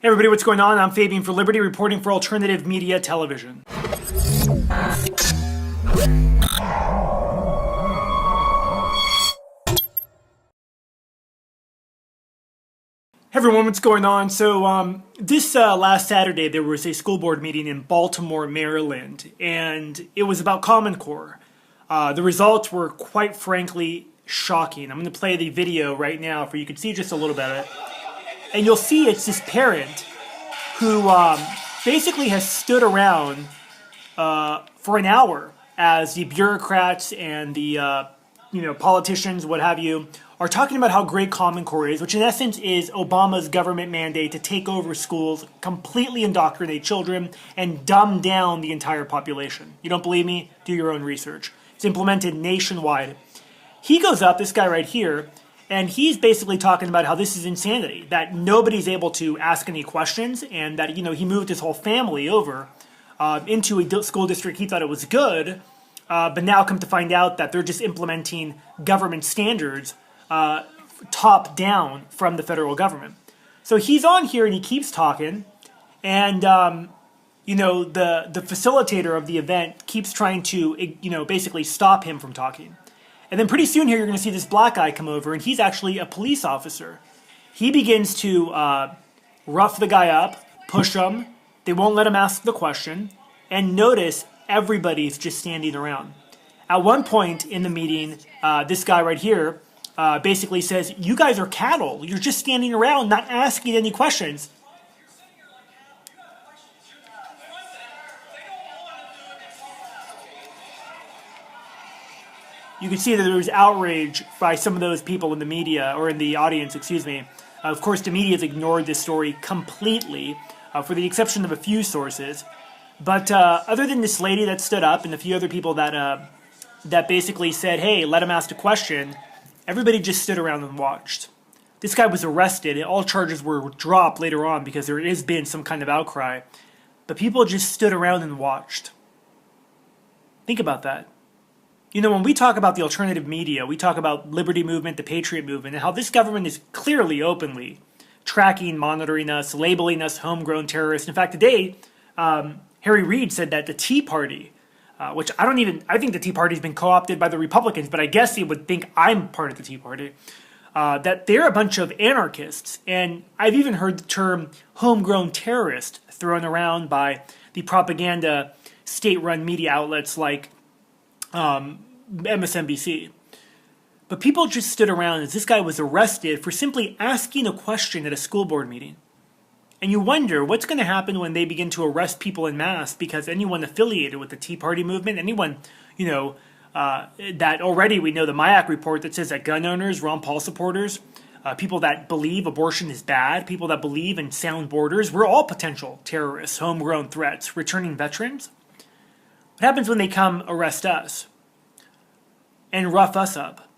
Hey everybody, what's going on? I'm Fabian for Liberty, reporting for Alternative Media Television. Hey everyone, what's going on? So this last Saturday there was a school board meeting in Baltimore, Maryland, and it was about Common Core. The results were quite frankly shocking. I'm going to play the video right now for you can see just a little bit of it. And you'll see it's this parent who basically has stood around for an hour as the bureaucrats and the politicians, what have you, are talking about how great Common Core is, which in essence is Obama's government mandate to take over schools, completely indoctrinate children, and dumb down the entire population. You don't believe me? Do your own research. It's implemented nationwide. He goes up, this guy right here, and he's basically talking about how this is insanity, that nobody's able to ask any questions, and that, he moved his whole family over into a school district. He thought it was good, but now come to find out that they're just implementing government standards top down from the federal government. So he's on here and he keeps talking, and the facilitator of the event keeps trying to basically stop him from talking. And then pretty soon here you're going to see this black guy come over, and he's actually a police officer. He begins to rough the guy up, push him. They won't let him ask the question. And notice everybody's just standing around. At one point in the meeting, this guy right here basically says, "You guys are cattle. You're just standing around, not asking any questions." You can see that there was outrage by some of those people in the media, or in the audience, excuse me. Of course, the media has ignored this story completely, for the exception of a few sources. But other than this lady that stood up and a few other people that basically said, "Hey, let him ask a question," everybody just stood around and watched. This guy was arrested, and all charges were dropped later on because there has been some kind of outcry. But people just stood around and watched. Think about that. When we talk about the alternative media, we talk about Liberty Movement, the Patriot Movement, and how this government is clearly, openly tracking, monitoring us, labeling us homegrown terrorists. In fact, today, Harry Reid said that the Tea Party, which I think the Tea Party has been co-opted by the Republicans, but I guess he would think I'm part of the Tea Party, that they're a bunch of anarchists. And I've even heard the term homegrown terrorist thrown around by the propaganda state-run media outlets like MSNBC. But people just stood around as this guy was arrested for simply asking a question at a school board meeting. And you wonder what's going to happen when they begin to arrest people en masse because anyone affiliated with the Tea Party movement, anyone, that already we know the MIAC report that says that gun owners, Ron Paul supporters, people that believe abortion is bad, people that believe in sound borders, we're all potential terrorists, homegrown threats, returning veterans. What happens when they come arrest us and rough us up?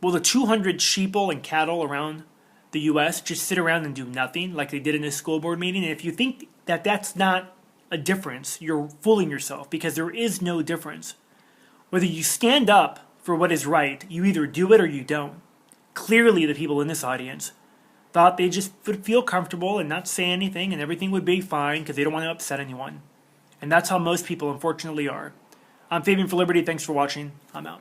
Will the 200 sheeple and cattle around the U.S. just sit around and do nothing like they did in this school board meeting? And if you think that that's not a difference, you're fooling yourself, because there is no difference. Whether you stand up for what is right, you either do it or you don't. Clearly the people in this audience thought they just would feel comfortable and not say anything and everything would be fine because they don't want to upset anyone. And that's how most people, unfortunately, are. I'm Fabian for Liberty. Thanks for watching. I'm out.